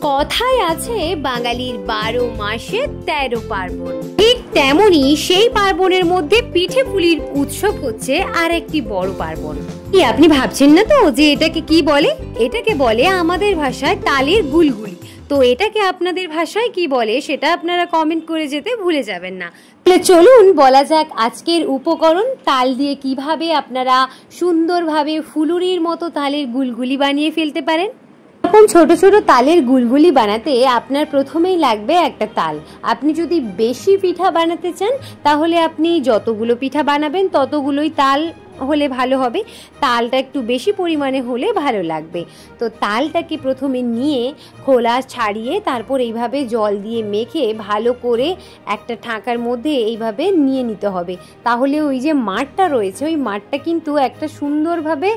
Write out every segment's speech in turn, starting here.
কথায় আছে বাঙালির 12 মাসে 13 পার্বণ। ঠিক তেমনি সেই পার্বণের মধ্যে পিঠে পুলির উৎসব হচ্ছে আর একটি বড় পার্বণ। কি আপনি ভাবছেন না তো যে এটাকে কি বলে? এটাকে বলে আমাদের ভাষায় তালের গুলগুলি। তো এটাকে আপনাদের ভাষায় কি বলে সেটা আপনারা কমেন্ট করে যেতে ভুলে যাবেন না। তাহলে চলুন বলা যাক আজকের উপকরণ। তাল দিয়ে কিভাবে আপনারা সুন্দরভাবে ফুলুরির মতো তালের গুলগুলি বানিয়ে ফেলতে পারেন। এরকম ছোট ছোট তালের গুলগুলি বানাতে আপনার প্রথমেই লাগবে একটা তাল। আপনি যদি বেশি পিঠা বানাতে চান তাহলে আপনি যতগুলো পিঠা বানাবেন ততগুলোই তাল হলে ভালো হবে। তালটা একটু বেশি পরিমাণে হলে ভালো লাগবে। তো তালটাকে প্রথমে নিয়ে খোলা ছাড়িয়ে তারপর এইভাবে জল দিয়ে মেখে ভালো করে একটা ঠাকার মধ্যে এইভাবে নিয়ে নিতে হবে। তাহলে ওই যে মাঠটা রয়েছে ওই মাঠটা কিন্তু একটা সুন্দরভাবে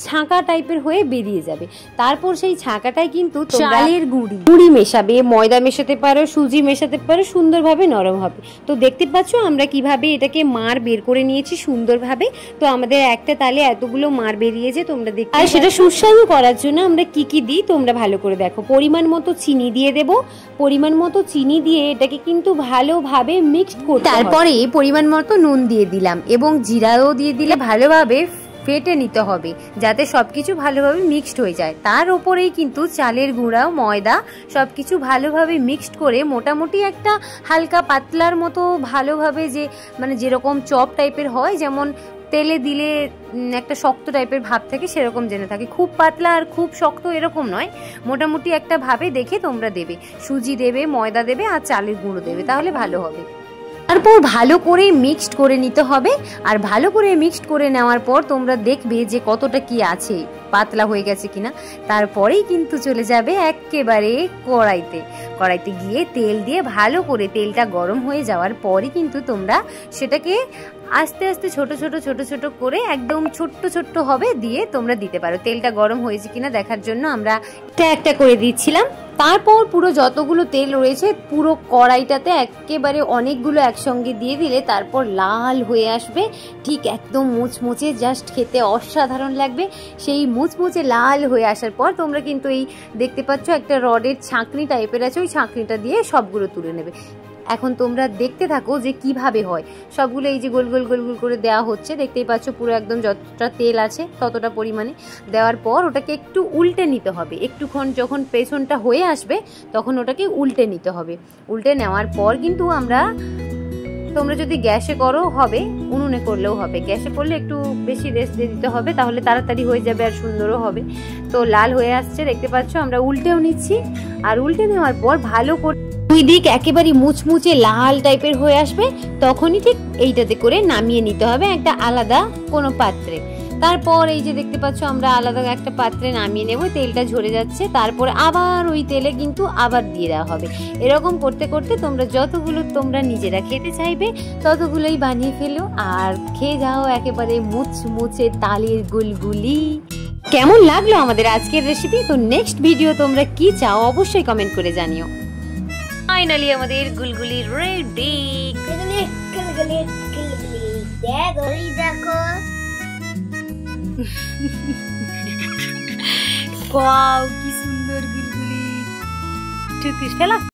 ছাঁকা টাইপের হয়ে বেরিয়ে যাবে। তারপর সেই ছাঁকাটাই কিন্তু চালের গুঁড়ি মেশাবে, ময়দা মেশাতে পারো, সুজি মেশাতে পারো, সুন্দরভাবে নরম হবে। তো দেখতে পাচ্ছ আমরা কিভাবে এটাকে মার বের করে নিয়েছি সুন্দরভাবে। তো আমাদের একটা তালে এতগুলো মার বেরিয়েছে তোমরা দেখতে। আর সেটা সুস্বাদু করার জন্য আমরা কি কি দিই তোমরা ভালো করে দেখো। পরিমাণ মতো চিনি দিয়ে দেব। পরিমাণ মতো চিনি দিয়ে এটাকে কিন্তু ভালোভাবে মিক্সড করতে হবে। তারপরে পরিমাণ মতো নুন দিয়ে দিলাম এবং জিরাও দিয়ে দিলে ভালোভাবে ফেটে নিতে হবে যাতে সবকিছু ভালোভাবে মিক্সড হয়ে যায়। তার উপরেই কিন্তু চালের গুঁড়া, ময়দা সবকিছু ভালোভাবে মিক্সড করে মোটামুটি একটা হালকা পাতলার মতো ভালোভাবে যে মানে যেরকম চপ টাইপের হয়, যেমন তেলে দিলে একটা শক্ত টাইপের ভাব থাকে সেরকম জেনে থাকে। খুব পাতলা আর খুব শক্ত এরকম নয়, মোটামুটি একটা ভাবে দেখে তোমরা দেবে। সুজি দেবে, ময়দা দেবে আর চালের গুঁড়ো দেবে, তাহলে ভালো হবে। তারপর ভালো করে মিক্সড করে নিতে হবে। আর ভালো করে মিক্সড করে নেওয়ার পর তোমরা দেখবে যে কতটা কি আছে, পাতলা হয়ে গেছে কিনা। তারপরেই কিন্তু চলে যাবে একেবারে কড়াইতে গিয়ে তেল দিয়ে ভালো করে তেলটা গরম হয়ে যাওয়ার পরই কিন্তু তোমরা সেটাকে আস্তে আস্তে ছোট ছোট করে একদম ছোট্ট হবে দিয়ে তোমরা দিতে পারো। তেলটা গরম হয়েছে কিনা দেখার জন্য আমরা একটা করে দিচ্ছিলাম। তারপর পুরো যতগুলো তেল রয়েছে পুরো কড়াইটাতে একেবারে অনেকগুলো একসঙ্গে দিয়ে দিলে তারপর লাল হয়ে আসবে, ঠিক একদম মুচমুচে, জাস্ট খেতে অসাধারণ লাগবে। সেই মুচমুচে লাল হয়ে আসার পর তোমরা কিন্তু এই দেখতে পাচ্ছ একটা রডের ছাঁকনি টাইপের আছে, ওই ছাঁকনিটা দিয়ে সবগুলো তুলে নেবে। এখন তোমরা দেখতে থাকো যে কিভাবে হয়। সবগুলো এই যে গোল গোল করে দেওয়া হচ্ছে, দেখতেই পাচ্ছ পুরো একদম যতটা তেল আছে ততটা পরিমাণে দেওয়ার পর ওটাকে একটু উল্টে নিতে হবে। একটুক্ষণ যখন পেছনটা হয়ে আসবে তখন ওটাকে উল্টে নিতে হবে। উল্টে নেওয়ার পর কিন্তু তোমরা যদি গ্যাসে করো হবে, উনুনে করলেও হবে। গ্যাসে করলে একটু বেশি রেস্ট দিয়ে দিতে হবে, তাহলে তাড়াতাড়ি হয়ে যাবে আর সুন্দরও হবে। তো লাল হয়ে আসছে দেখতে পাচ্ছ, আমরা উল্টেও নিচ্ছি। আর উল্টে নেওয়ার পর ভালো করে দুই দিক একেবারে মুচমুচে লাল টাইপের হয়ে আসবে, তখনই ঠিক এইটাতে করে নামিয়ে নিতে হবে একটা আলাদা কোনো পাত্রে। তারপর এই যে দেখতে পাচ্ছ আমরা আলাদা একটা পাত্রে নামিয়ে নেব। তেলটা ঝরে যাচ্ছে, তারপরে আবার ওই তেলে কিন্তু আবার দিয়ে দেওয়া হবে। এরকম করতে করতে তোমরা যতগুলো তোমরা নিজেরা খেতে চাইবে ততগুলোই বানিয়ে ফেলো আর খেয়ে যাও একেবারে মুচমুচে তালের গুলগুলি। কেমন লাগলো আমাদের আজকের রেসিপি? তো নেক্সট ভিডিও তোমরা কি চাও অবশ্যই কমেন্ট করে জানিও। ফাইনালি আমাদের গুলগুলি রেডি। দেখো ওয়াও কি সুন্দর গুলগুলি। ফেলা